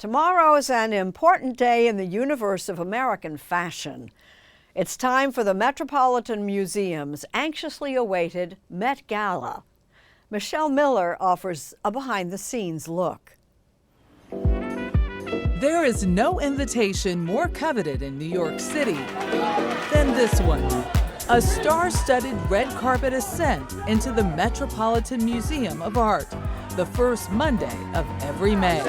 Tomorrow is an important day in the universe of American fashion. It's time for the Metropolitan Museum's anxiously awaited Met Gala. Michelle Miller offers a behind-the-scenes look. There is no invitation more coveted in New York City than this one. A star-studded red carpet ascent into the Metropolitan Museum of Art, the first Monday of every May.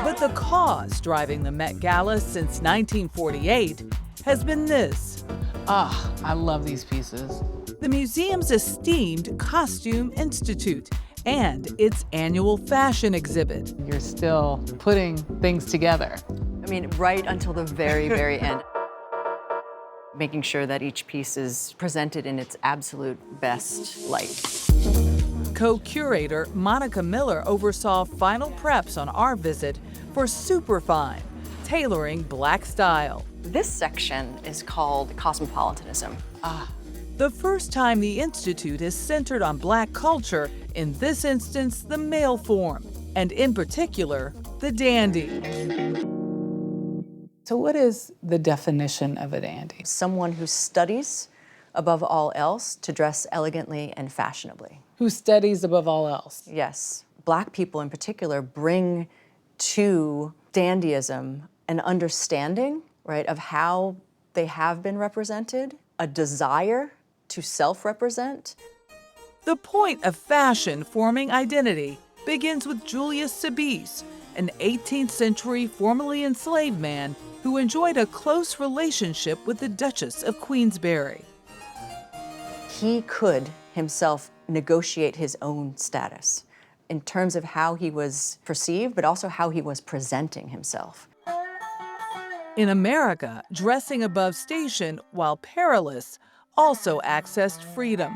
But the cause driving the Met Gala since 1948 has been this. I love these pieces. The museum's esteemed Costume Institute and its annual fashion exhibit. You're still putting things together. I mean, right until the very, very end. Making sure that each piece is presented in its absolute best light. Co-curator Monica Miller oversaw final preps on our visit for Superfine, Tailoring Black Style. This section is called Cosmopolitanism. The first time the Institute is centered on Black culture, in this instance, the male form, and in particular, the dandy. So what is the definition of a dandy? Someone who studies above all else to dress elegantly and fashionably. Who studies above all else? Yes. Black people in particular bring to dandyism an understanding, right, of how they have been represented, a desire to self-represent. The point of fashion forming identity begins with Julius Sobiese, an 18th century formerly enslaved man who enjoyed a close relationship with the Duchess of Queensberry. He could himself negotiate his own status in terms of how he was perceived, but also how he was presenting himself. In America, dressing above station, while perilous, also accessed freedom.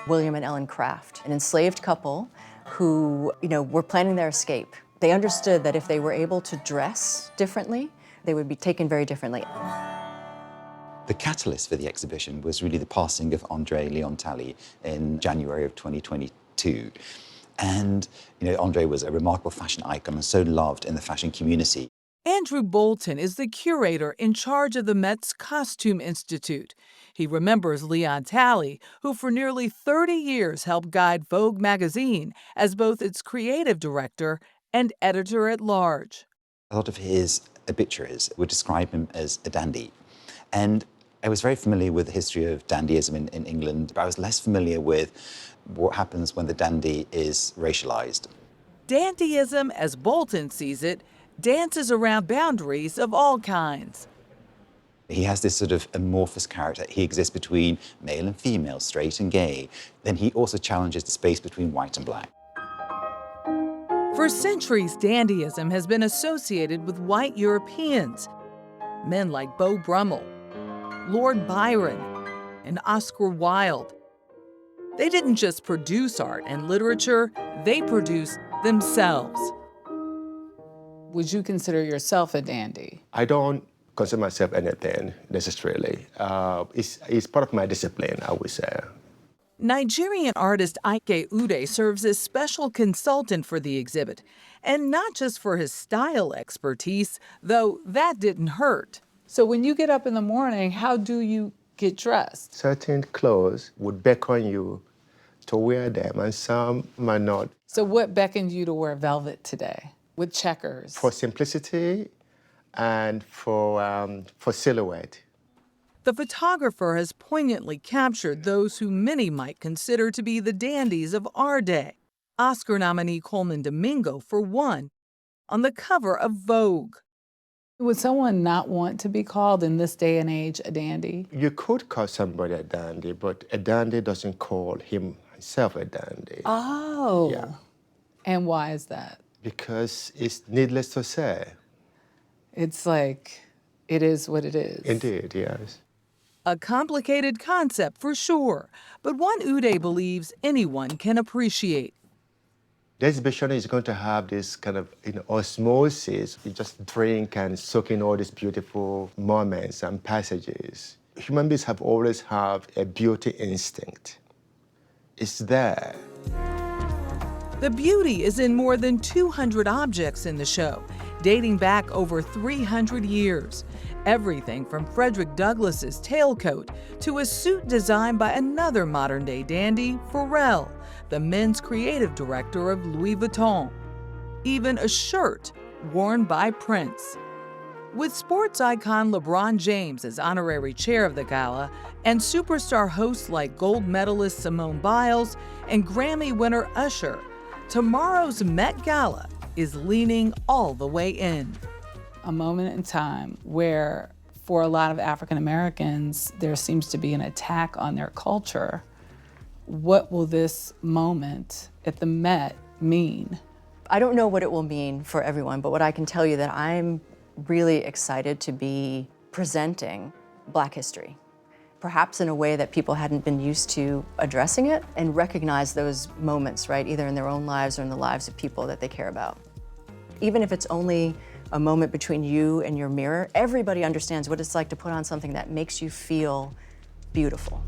William and Ellen Craft, an enslaved couple who, were planning their escape. They understood that if they were able to dress differently, they would be taken very differently. The catalyst for the exhibition was really the passing of André Leon Talley in January of 2022. And, André was a remarkable fashion icon and so loved in the fashion community. Andrew Bolton is the curator in charge of the Met's Costume Institute. He remembers Leon Talley, who for nearly 30 years helped guide Vogue magazine as both its creative director and editor-at-large. A lot of his obituaries would describe him as a dandy. And I was very familiar with the history of dandyism in England, but I was less familiar with what happens when the dandy is racialized. Dandyism, as Bolton sees it, dances around boundaries of all kinds. He has this sort of amorphous character. He exists between male and female, straight and gay. Then he also challenges the space between white and black. For centuries, dandyism has been associated with white Europeans. Men like Beau Brummel, Lord Byron, and Oscar Wilde. They didn't just produce art and literature, they produced themselves. Would you consider yourself a dandy? I don't consider myself anything necessarily. It's part of my discipline, I would say. Nigerian artist Ike Ude serves as special consultant for the exhibit, and not just for his style expertise, though that didn't hurt. So when you get up in the morning, how do you get dressed? Certain clothes would beckon you to wear them, and some might not. So what beckoned you to wear velvet today with checkers? For simplicity and for silhouette. The photographer has poignantly captured those who many might consider to be the dandies of our day. Oscar nominee Coleman Domingo, for one, on the cover of Vogue. Would someone not want to be called in this day and age a dandy? You could call somebody a dandy, but a dandy doesn't call himself a dandy. Oh. Yeah. And why is that? Because it's needless to say. It's like, it is what it is. Indeed, yes. A complicated concept for sure, but one Ude believes anyone can appreciate. The exhibition is going to have this kind of osmosis. You just drink and soak in all these beautiful moments and passages. Human beings have always had a beauty instinct. It's there. The beauty is in more than 200 objects in the show, dating back over 300 years. Everything from Fredrick Douglass's tailcoat to a suit designed by another modern-day dandy, Pharrell, the men's creative director of Louis Vuitton. Even a shirt worn by Prince. With sports icon LeBron James as honorary chair of the gala and superstar hosts like gold medalist Simone Biles and Grammy winner Usher, tomorrow's Met Gala is leaning all the way in. A moment in time where, for a lot of African Americans, there seems to be an attack on their culture. What will this moment at the Met mean? I don't know what it will mean for everyone, but what I can tell you that I'm really excited to be presenting Black history, perhaps in a way that people hadn't been used to addressing it, and recognize those moments, right, either in their own lives or in the lives of people that they care about. Even if it's only a moment between you and your mirror, everybody understands what it's like to put on something that makes you feel beautiful.